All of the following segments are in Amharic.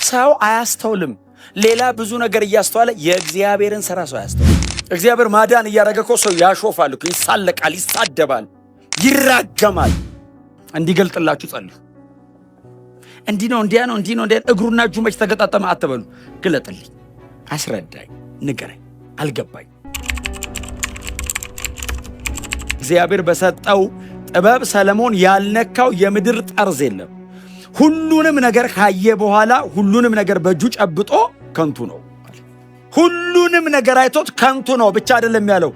ሰው አያስተውልም። ሌላ ብዙ ነገር እያስተዋለ የእግዚአብሔርን ሥራ ሰው አያስተውልም። እግዚአብሔር ማዳን እያደረገ እኮ ሰው ያሾፋል እኮ፣ ይሳለቃል፣ ይሳደባል፣ ይራገማል። እንዲገልጥላችሁ ጸልዩ። እንዲህ ነው እንዲያ ነው እንዲህ ነው እንዲያ እግሩና እጁ መች ተገጣጠመ አትበሉ። ግለጥልኝ፣ አስረዳኝ፣ ንገረኝ፣ አልገባኝ። እግዚአብሔር በሰጠው ጥበብ ሰለሞን ያልነካው የምድር ጠርዝ የለም። ሁሉንም ነገር ካየ በኋላ ሁሉንም ነገር በእጁ ጨብጦ ከንቱ ነው። ሁሉንም ነገር አይቶት ከንቱ ነው ብቻ አይደለም ያለው፣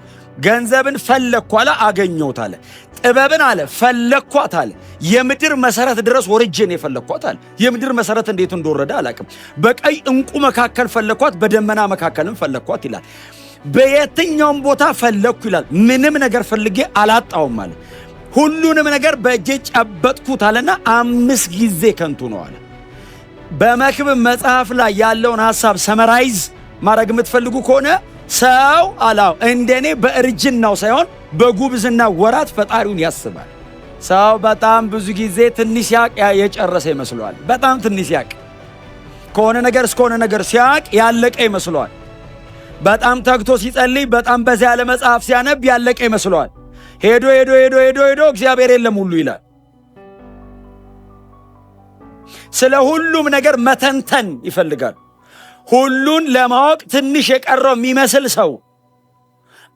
ገንዘብን ፈለግኩ አለ፣ አገኘሁት አለ። ጥበብን አለ ፈለግኳት አለ። የምድር መሰረት ድረስ ወርጄ ነው የፈለግኳት አለ። የምድር መሰረት እንዴት እንደወረደ አላቅም። በቀይ እንቁ መካከል ፈለግኳት፣ በደመና መካከልም ፈለግኳት ይላል። በየትኛውም ቦታ ፈለግኩ ይላል። ምንም ነገር ፈልጌ አላጣውም አለ። ሁሉንም ነገር በእጄ ጨበጥኩት አለና 5 ጊዜ ከንቱ ነው አለ። በመክብብ መጽሐፍ ላይ ያለውን ሐሳብ ሰመራይዝ ማድረግ የምትፈልጉ ከሆነ ሰው አላው እንደኔ በእርጅናው ሳይሆን በጉብዝና ወራት ፈጣሪውን ያስባል። ሰው በጣም ብዙ ጊዜ ትንሽ ያቅ የጨረሰ ይመስለዋል። በጣም ትንሽ ያቅ ከሆነ ነገር እስከሆነ ነገር ሲያቅ ያለቀ ይመስለዋል። በጣም ተግቶ ሲጸልይ፣ በጣም በዚያ ያለ መጽሐፍ ሲያነብ ያለቀ ይመስለዋል። ሄዶ ሄዶ ሄዶ ሄዶ ሄዶ እግዚአብሔር የለም ሁሉ ይላል። ስለ ሁሉም ነገር መተንተን ይፈልጋል። ሁሉን ለማወቅ ትንሽ የቀረው የሚመስል ሰው፣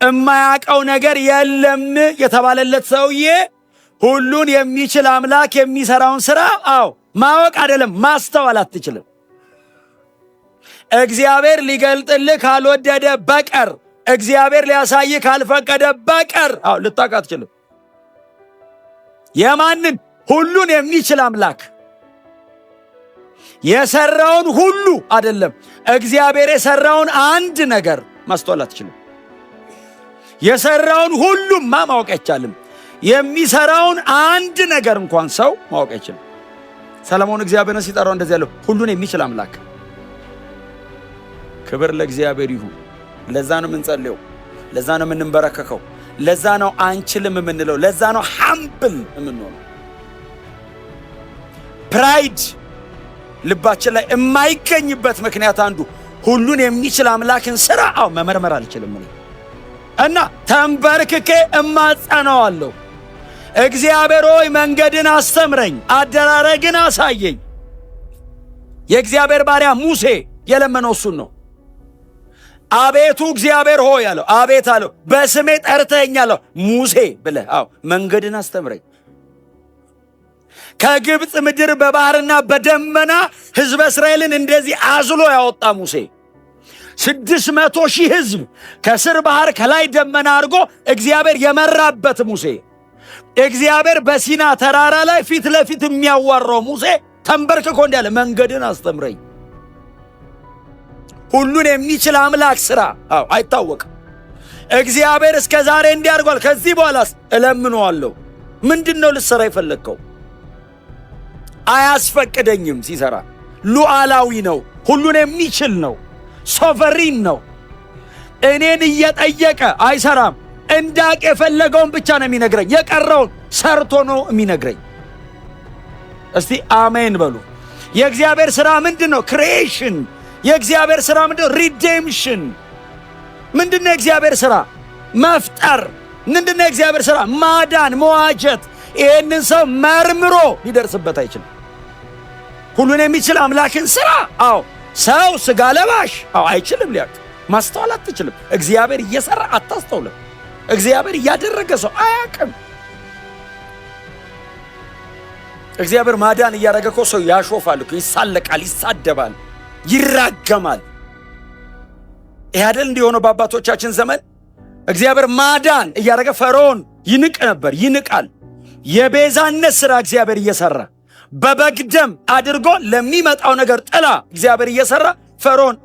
እማያውቀው ነገር የለም የተባለለት ሰውዬ ሁሉን የሚችል አምላክ የሚሰራውን ሥራ ማወቅ አይደለም ማስተዋል አትችልም። እግዚአብሔር ሊገልጥልህ ካልወደደ በቀር፣ እግዚአብሔር ሊያሳይህ ካልፈቀደ በቀር ልታውቅ አትችልም። የማንን? ሁሉን የሚችል አምላክ የሰራውን ሁሉ አይደለም፣ እግዚአብሔር የሰራውን አንድ ነገር ማስተዋል አትችልም። የሰራውን ሁሉማ ማወቅ አይቻልም። የሚሰራውን አንድ ነገር እንኳን ሰው ማወቅ አይችልም። ሰለሞን እግዚአብሔርን ሲጠራው እንደዚህ ያለው ሁሉን የሚችል አምላክ። ክብር ለእግዚአብሔር ይሁን። ለዛ ነው የምንጸልየው፣ ለዛ ነው የምንበረከከው፣ ለዛ ነው አንችልም የምንለው፣ ለዛ ነው ሃምብል የምንሆነው። ፕራይድ ልባችን ላይ የማይገኝበት ምክንያት አንዱ ሁሉን የሚችል አምላክን ሥራ መመርመር አልችልም እኔ እና ተንበርክኬ እማጸነዋለሁ። እግዚአብሔር ሆይ መንገድን አስተምረኝ፣ አደራረግን አሳየኝ። የእግዚአብሔር ባሪያ ሙሴ የለመነው እሱን ነው። አቤቱ እግዚአብሔር ሆይ አለው። አቤት አለው። በስሜ ጠርተኸኛለሁ ሙሴ ብለህ መንገድን አስተምረኝ። ከግብፅ ምድር በባህርና በደመና ሕዝበ እስራኤልን እንደዚህ አዝሎ ያወጣ ሙሴ 600,000 ሕዝብ ከስር ባህር ከላይ ደመና አድርጎ እግዚአብሔር የመራበት ሙሴ፣ እግዚአብሔር በሲና ተራራ ላይ ፊት ለፊት የሚያዋራው ሙሴ ተንበርክኮ እንዲያለ መንገድን አስተምረኝ። ሁሉን የሚችል አምላክ ሥራ አይታወቅም። እግዚአብሔር እስከ ዛሬ እንዲያርጓል፣ ከዚህ በኋላስ እለምነዋለሁ። ምንድነው ልትሰራ የፈለግከው? አያስፈቅደኝም። ሲሰራ ሉዓላዊ ነው፣ ሁሉን የሚችል ነው፣ ሶቨሪን ነው። እኔን እየጠየቀ አይሰራም። እንዳቅ የፈለገውን ብቻ ነው የሚነግረኝ፣ የቀረውን ሰርቶ ነው የሚነግረኝ። እስቲ አሜን በሉ። የእግዚአብሔር ሥራ ምንድን ነው? ክሪኤሽን። የእግዚአብሔር ሥራ ምንድን ነው? ሪዴምሽን። ምንድን ነው የእግዚአብሔር ሥራ? መፍጠር። ምንድን ነው የእግዚአብሔር ሥራ? ማዳን፣ መዋጀት። ይህንን ሰው መርምሮ ሊደርስበት አይችልም። ሁሉን የሚችል አምላክን ሥራ ሰው ሥጋ ለባሽ አይችልም ሊያውቅ። ማስተዋል አትችልም። እግዚአብሔር እየሠራ አታስተውልም። እግዚአብሔር እያደረገ ሰው አያውቅም። እግዚአብሔር ማዳን እያደረገ እኮ ሰው ያሾፋል እኮ፣ ይሳለቃል፣ ይሳደባል፣ ይራገማል። ይህ አይደል እንዲሆነው በአባቶቻችን ዘመን? እግዚአብሔር ማዳን እያደረገ ፈርዖን ይንቅ ነበር፣ ይንቃል። የቤዛነት ሥራ እግዚአብሔር እየሠራ በበግ ደም አድርጎ ለሚመጣው ነገር ጥላ እግዚአብሔር እየሠራ ፈርዖን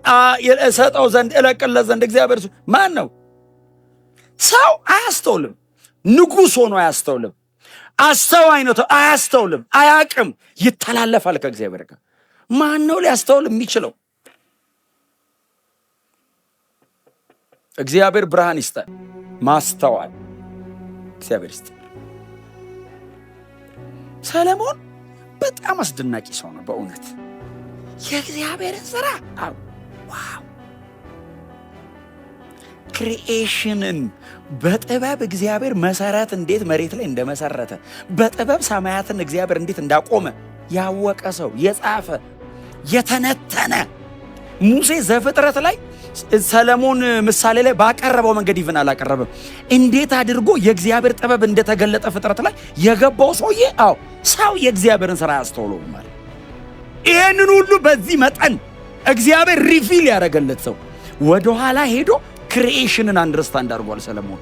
እሰጠው ዘንድ እለቅለት ዘንድ እግዚአብሔር ማን ነው? ሰው አያስተውልም። ንጉሥ ሆኖ አያስተውልም። አስተዋይ ነው፣ አያስተውልም፣ አያቅም፣ ይተላለፋል ከእግዚአብሔር ጋር። ማን ነው ሊያስተውል የሚችለው? እግዚአብሔር ብርሃን ይስጠን፣ ማስተዋል እግዚአብሔር ይስጠን። ሰለሞን በጣም አስደናቂ ሰው ነው በእውነት። የእግዚአብሔርን ስራ ዋው! ክሪኤሽንን በጥበብ እግዚአብሔር መሰረት እንዴት መሬት ላይ እንደመሰረተ፣ በጥበብ ሰማያትን እግዚአብሔር እንዴት እንዳቆመ ያወቀ ሰው የጻፈ የተነተነ ሙሴ ዘፍጥረት ላይ ሰለሞን ምሳሌ ላይ ባቀረበው መንገድ ይፍን አላቀረበም። እንዴት አድርጎ የእግዚአብሔር ጥበብ እንደተገለጠ ፍጥረት ላይ የገባው ሰውዬ ሰው የእግዚአብሔርን ስራ ያስተውለው ማለት ይሄንን ሁሉ በዚህ መጠን እግዚአብሔር ሪቪል ያደረገለት ሰው ወደኋላ ሄዶ ክሪኤሽንን አንደርስታንድ አድርጓል። ሰለሞን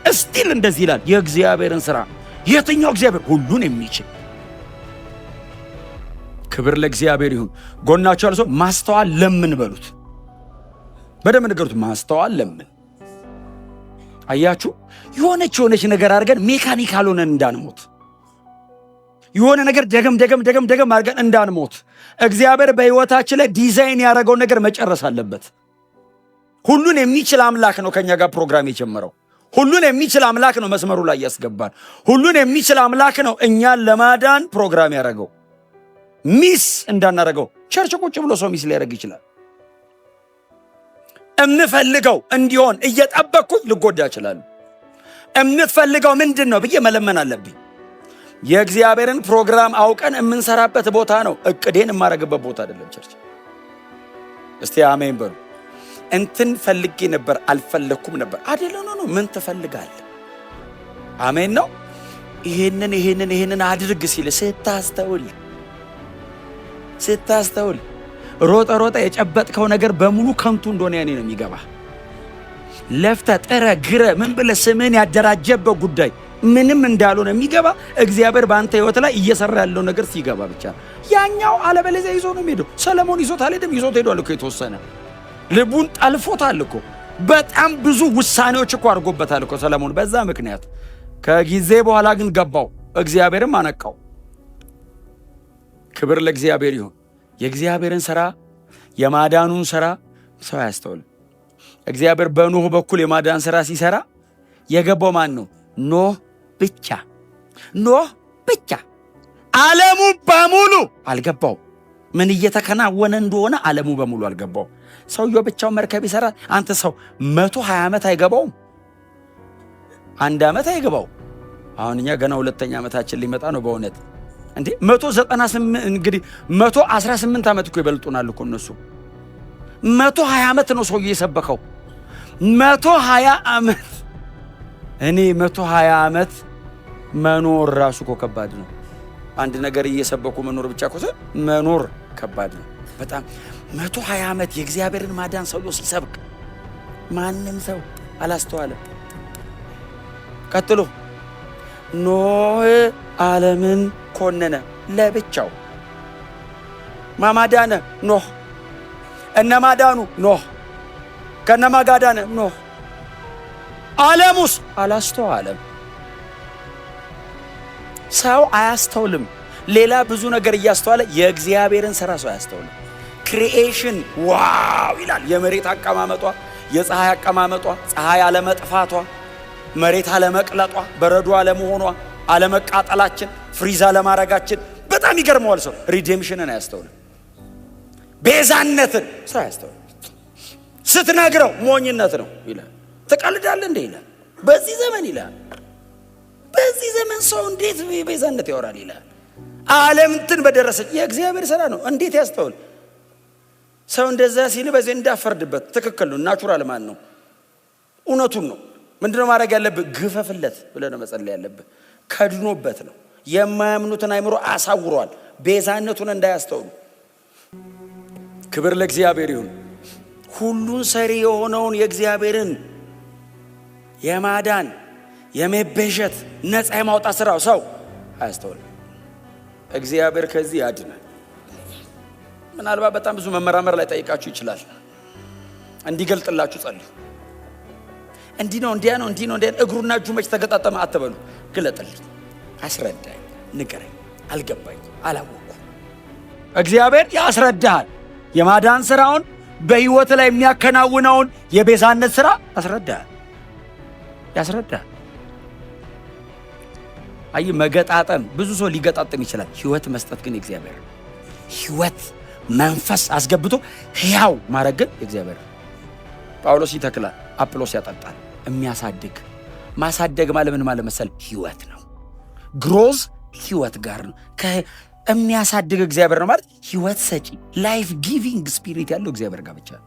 እስቲል እንደዚህ ይላል የእግዚአብሔርን ስራ። የትኛው እግዚአብሔር? ሁሉን የሚችል። ክብር ለእግዚአብሔር ይሁን። ጎናቸው ያለ ሰው ማስተዋል ለምን በሉት፣ በደንብ ንገሩት። ማስተዋል ለምን። አያችሁ፣ የሆነች ነገር አድርገን ሜካኒካል ሆነን እንዳንሞት፣ የሆነ ነገር ደገም አድርገን እንዳንሞት እግዚአብሔር በሕይወታችን ላይ ዲዛይን ያደረገውን ነገር መጨረስ አለበት። ሁሉን የሚችል አምላክ ነው ከኛ ጋር ፕሮግራም የጀመረው። ሁሉን የሚችል አምላክ ነው መስመሩ ላይ ያስገባል። ሁሉን የሚችል አምላክ ነው እኛን ለማዳን ፕሮግራም ያደረገው። ሚስ እንዳናረገው ቸርች ቁጭ ብሎ ሰው ሚስ ሊያደርግ ይችላል። እምፈልገው እንዲሆን እየጠበቅኩኝ ልጎዳ ይችላል። እምትፈልገው ምንድን ነው ብዬ መለመን አለብኝ። የእግዚአብሔርን ፕሮግራም አውቀን የምንሰራበት ቦታ ነው። እቅዴን የማረግበት ቦታ አይደለም ቸርች። እስቲ አሜን በሉ። እንትን ፈልጌ ነበር አልፈለኩም ነበር አይደለም። ነው ምን ትፈልጋለህ? አሜን ነው። ይሄንን አድርግ ሲል ስታስተውል ሮጠ የጨበጥከው ነገር በሙሉ ከንቱ እንደሆነ ያኔ ነው የሚገባ። ለፍተ ጥረ ግረ ምን ብለህ ስምን ያደራጀበት ጉዳይ ምንም እንዳልሆነ የሚገባ እግዚአብሔር በአንተ ህይወት ላይ እየሰራ ያለው ነገር ሲገባ ብቻ። ያኛው አለበለዚያ ይዞ ነው የሚሄደው። ሰለሞን ይዞት አልሄድም፣ ይዞት ሄዷል እኮ የተወሰነ ልቡን ጠልፎታል እኮ። በጣም ብዙ ውሳኔዎች እኮ አድርጎበታል እኮ ሰለሞን በዛ ምክንያት። ከጊዜ በኋላ ግን ገባው፣ እግዚአብሔርም አነቃው። ክብር ለእግዚአብሔር ይሁን። የእግዚአብሔርን ሥራ የማዳኑን ሥራ ሰው አያስተውልም። እግዚአብሔር በኖህ በኩል የማዳን ሥራ ሲሰራ የገባው ማን ነው? ኖህ ብቻ። ዓለሙ በሙሉ አልገባው። ምን እየተከናወነ እንደሆነ ዓለሙ በሙሉ አልገባው። ሰውየው ብቻው መርከብ ይሰራል። አንተ ሰው 120 ዓመት አይገባውም፣ 1 ዓመት አይገባው። አሁን እኛ ገና 2ኛ ዓመታችን ሊመጣ ነው በእውነት እንዴ 198 እንግዲህ 118 ዓመት እኮ ይበልጡናል እኮ እነሱ። 120 ዓመት ነው ሰውዬ የሰበከው። 120 ዓመት። እኔ 120 ዓመት መኖር ራሱ እኮ ከባድ ነው። አንድ ነገር እየሰበኩ መኖር ብቻ እኮ መኖር ከባድ ነው በጣም። 120 ዓመት የእግዚአብሔርን ማዳን ሰውዬው ሲሰብክ ማንም ሰው አላስተዋለም። ቀጥሎ ኖህ ዓለምን ኮነነ ለብቻው። ማማዳነ ኖህ፣ እነማዳኑ ኖህ፣ ከነማጋዳነ ኖህ። ዓለሙስ አላስተዋለም። ሰው አያስተውልም። ሌላ ብዙ ነገር እያስተዋለ የእግዚአብሔርን ሥራ ሰው አያስተውልም። ክሪኤሽን ዋው ይላል። የመሬት አቀማመጧ፣ የፀሐይ አቀማመጧ፣ ፀሐይ አለመጥፋቷ፣ መሬት አለመቅለጧ፣ በረዶ አለመሆኗ፣ አለመቃጠላችን፣ ፍሪዝ አለማረጋችን በጣም ይገርመዋል። ሰው ሪዴምሽንን አያስተውልም። ቤዛነትን ሰው አያስተውልም። ስትነግረው ሞኝነት ነው ይላል። ትቀልዳለህ እንዴ ይላል። በዚህ ዘመን ይላል። በዚህ ዘመን ሰው እንዴት ቤዛነት ያወራል ይላል። ዓለምትን በደረሰች የእግዚአብሔር ሥራ ነው። እንዴት ያስተውል? ሰው እንደዛ ሲል በዚህ እንዳፈርድበት ትክክል ነው። ናቹራል ማን ነው? እውነቱን ነው። ምንድነው ማድረግ ያለብህ? ግፈፍለት ብለህ ነው መጸለይ ያለብህ። ከድኖበት ነው። የማያምኑትን አይምሮ አሳውሯል፣ ቤዛነቱን እንዳያስተውሉ። ክብር ለእግዚአብሔር ይሁን። ሁሉን ሰሪ የሆነውን የእግዚአብሔርን የማዳን የመቤዠት ነፃ የማውጣት ሥራው ሰው አያስተውልም። እግዚአብሔር ከዚህ ያድናል። ምናልባት በጣም ብዙ መመራመር ላይ ጠይቃችሁ ይችላል። እንዲገልጥላችሁ ጸልዩ። እንዲህ ነው እንዲያ ነው እንዲህ ነው እንዲያ እግሩና እጁ መች ተገጣጠመ አትበሉ። ግለጥልኝ፣ አስረዳኝ፣ ንገረኝ፣ አልገባኝ፣ አላወቁ። እግዚአብሔር ያስረዳሃል። የማዳን ሥራውን በሕይወት ላይ የሚያከናውነውን የቤዛነት ሥራ ያስረዳሃል። አይ መገጣጠም ብዙ ሰው ሊገጣጠም ይችላል። ሕይወት መስጠት ግን እግዚአብሔር ሕይወት መንፈስ አስገብቶ ሕያው ማድረግ ግን የእግዚአብሔር። ጳውሎስ ይተክላል፣ አጵሎስ ያጠጣል። የሚያሳድግ ማሳደግ ማለት ምን ማለት መሰል? ሕይወት ነው። ግሮዝ ሕይወት ጋር ነው። የሚያሳድግ እግዚአብሔር ነው ማለት ሕይወት ሰጪ ላይፍ ጊቪንግ ስፒሪት ያለው እግዚአብሔር ጋር ብቻ ነው።